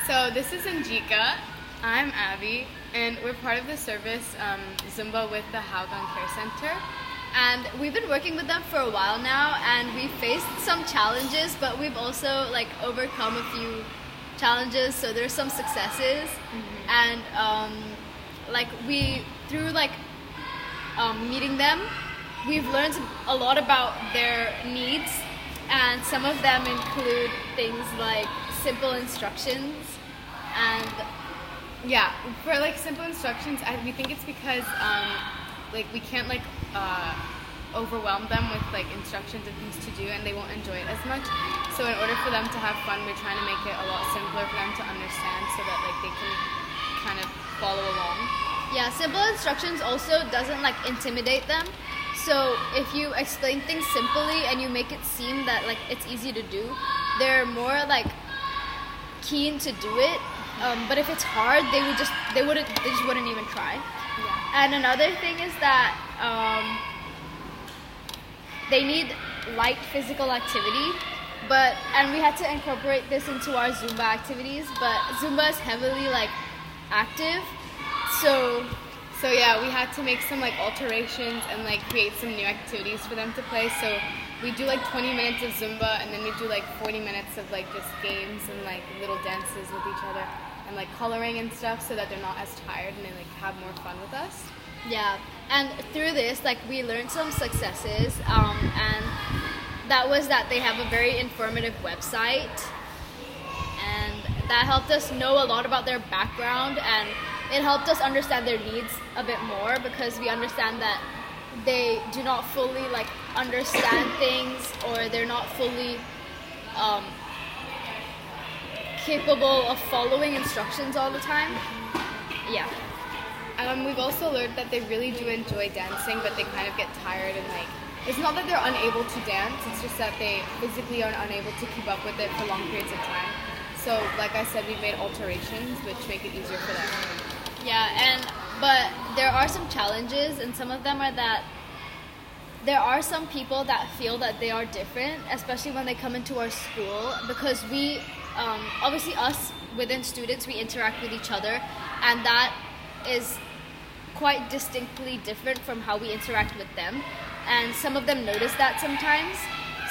So this is Anjika. I'm Abby, and we're part of the service Zumba with the Hougang Care Center. And we've been working with them for a while now, and we faced some challenges, but we've also overcome a few challenges. So there's some successes, and through meeting them, we've learned a lot about their needs, and some of them include things like simple instructions. And yeah, for simple instructions, we think it's because we can't overwhelm them with instructions and things to do, and they won't enjoy it as much. So in order for them to have fun, we're trying to make it a lot simpler for them to understand, so that they can kind of follow along. Yeah, simple instructions also doesn't intimidate them. So if you explain things simply and you make it seem that it's easy to do, they're more keen to do it. But if it's hard, they just wouldn't even try. Yeah. And another thing is that they need light physical activity, and we had to incorporate this into our Zumba activities. But Zumba is heavily active, so yeah, we had to make some alterations and create some new activities for them to play. So we do 20 minutes of Zumba, and then we do 40 minutes of just games and little dances with each other and coloring and stuff, so that they're not as tired and they have more fun with us. Yeah, and through this we learned some successes, and that was that they have a very informative website, and that helped us know a lot about their background, and it helped us understand their needs a bit more, because we understand that they do not fully understand things, or they're not fully capable of following instructions all the time. Yeah. We've also learned that they really do enjoy dancing, but they kind of get tired, and it's not that they're unable to dance, it's just that they physically are unable to keep up with it for long periods of time. So like I said, we made alterations which make it easier for them. Yeah, but there are some challenges, and some of them are that there are some people that feel that they are different, especially when they come into our school, because we, obviously us within students, we interact with each other, and that is quite distinctly different from how we interact with them. And some of them notice that sometimes.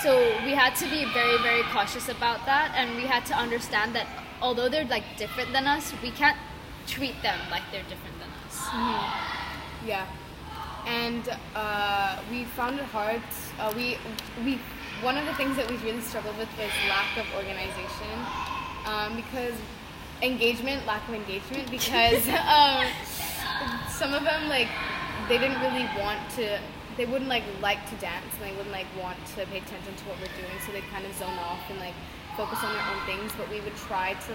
So we had to be very, very cautious about that, and we had to understand that although they're different than us, we can't treat them like they're different than us. Mm-hmm. Yeah. And we found it hard. We one of the things that we really struggled with was lack of organization, because lack of engagement, because some of them they didn't really want to. They wouldn't like to dance, and they wouldn't want to pay attention to what we're doing. So they kind of zone off and focus on their own things. But we would try to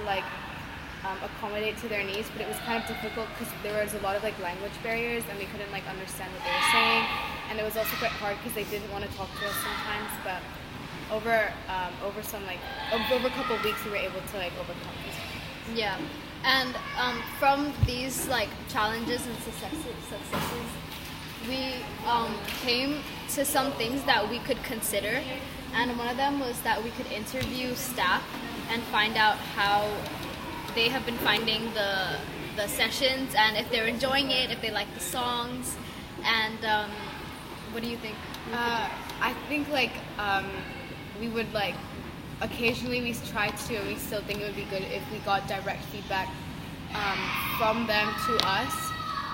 accommodate to their needs, but it was kind of difficult because there was a lot of language barriers, and we couldn't understand what they were saying, and it was also quite hard because they didn't want to talk to us sometimes. But over a couple of weeks, we were able to overcome these. Yeah, and from these challenges and successes, we came to some things that we could consider, and one of them was that we could interview staff and find out how they have been finding the sessions, and if they're enjoying it, if they like the songs. And what do you think? I think we would occasionally we still think it would be good if we got direct feedback from them to us.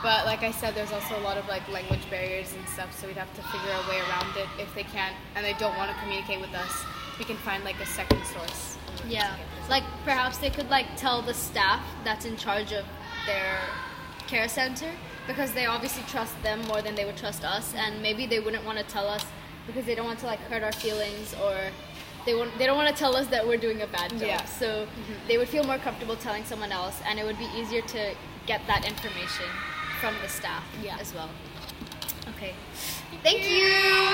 But like I said, there's also a lot of language barriers and stuff, so we'd have to figure a way around it. If they can't and they don't want to communicate with us, we can find a second source. Yeah, perhaps they could tell the staff that's in charge of their care center, because they obviously trust them more than they would trust us, and maybe they wouldn't want to tell us because they don't want to hurt our feelings, or they don't want to tell us that we're doing a bad job. Yeah. So they would feel more comfortable telling someone else, and it would be easier to get that information from the staff as well. Okay, thank you.